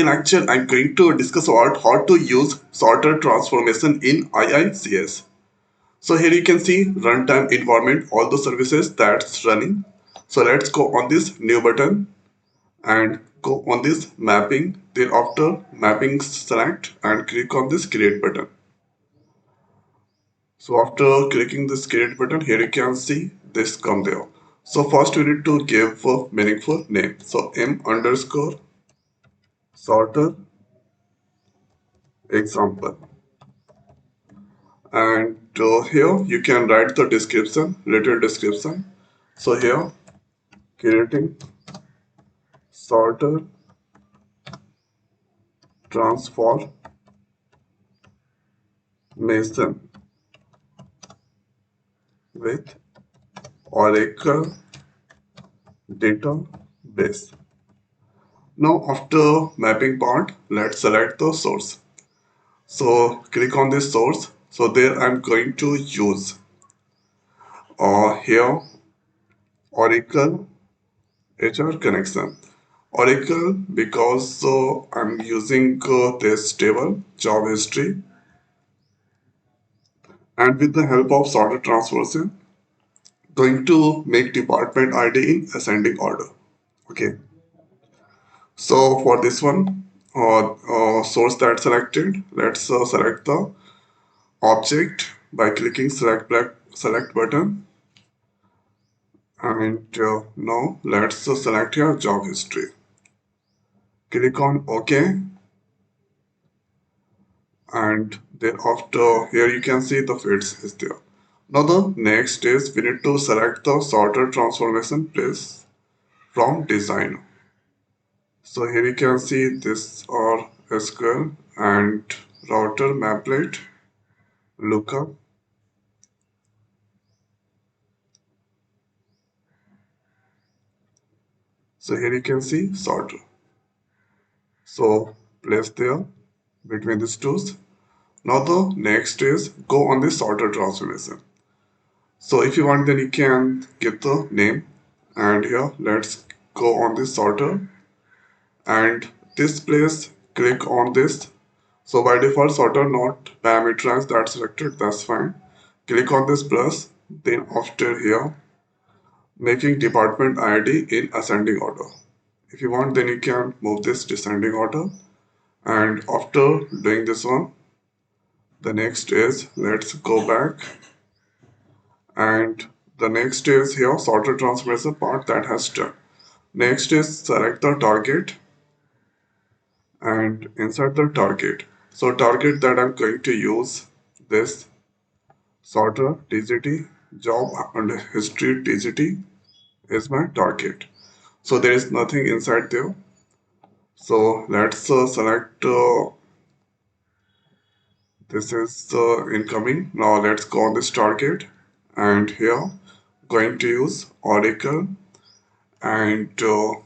In lecture, I'm going to discuss about how to use sorter transformation in Iics. So here you can see runtime environment, all the services that's running. So let's go on this new button and go on this mapping. Then after mapping select and click on this create button. So after clicking this create button, here you can see this come there. So first we need to give a meaningful name. So m underscore sorter example. And here you can write the description, little description. So here creating sorter transformation with Oracle database. Now after mapping part, let's select the source. So click on this source. So there I'm going to use here Oracle HR connection. Oracle because I'm using this table job history, and with the help of sorter transformation going to make department ID in ascending order. Okay, so for this one source that selected, let's select the object by clicking select button, and now let's select here job history. Click on OK, and then after here you can see the fields is there. Now the next is we need to select the sorter transformation place from design. So here you can see this are SQL and router maplet lookup. So here you can see sorter. So place there between these two. Now the next is go on the sorter transformation. So if you want, then you can get the name, and here let's go on this sorter, and this place click on this. So by default sorter not parameterized, that's selected, that's fine. Click on this plus, then after here making department ID in ascending order. If you want, then you can move this descending order, and after doing this one, the next is let's go back, and the next is here sorter transformation part that has done. Next is select the target and insert the target. So target that I'm going to use this sorter TGT job and history TGT is my target. So there is nothing inside there. So let's select this is incoming. Now let's go on this target, and here going to use Oracle, and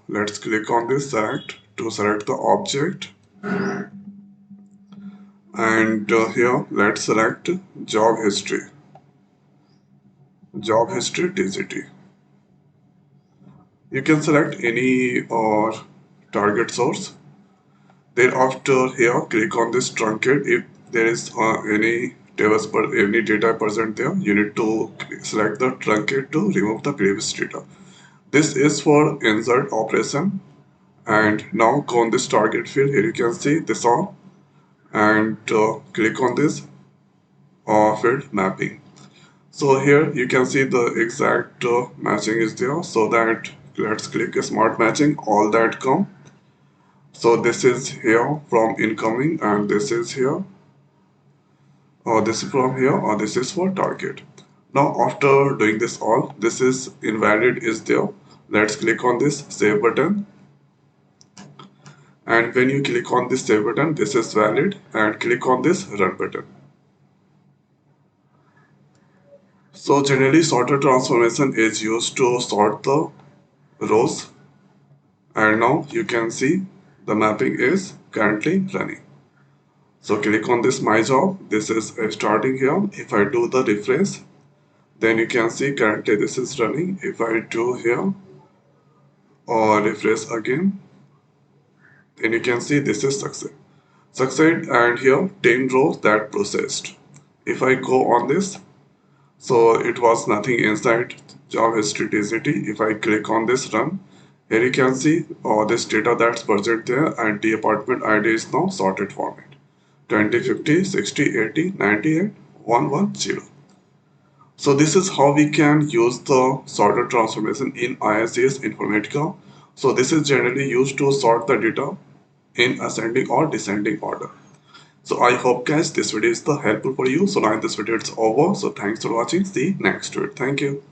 let's click on this select to select the object, and here let's select job history TCT. You can select any target source. Thereafter here click on this truncate. If there is any tables per any data present there, you need to select the truncate to remove the previous data. This is for insert operation. And now go on this target field. Here you can see this all, and click on this field mapping. So here you can see the exact matching is there. So that let's click smart matching, all that come. So this is here from incoming, and this is here, or this is from here, or this is for target. Now after doing this all, this is invalid is there. Let's click on this save button, and when you click on this save button, this is valid, and click on this run button. So generally sorter transformation is used to sort the rows, and now you can see the mapping is currently running. So click on this my job, this is starting here. If I do the refresh, then you can see currently this is running. If I do here or refresh again, Then you can see this is succeed, and here 10 rows that processed. If I go on this, so it was nothing inside job history TCT. If I click on this run, here you can see all this data that's present there, and the apartment ID is now sorted format 20, 50, 60, 80, 90, and 110. So this is how we can use the sorted transformation in Iics Informatica. So this is generally used to sort the data in ascending or descending order. So I hope guys this video is the helpful for you. So now this video it's over. So thanks for watching. See you next video. Thank you.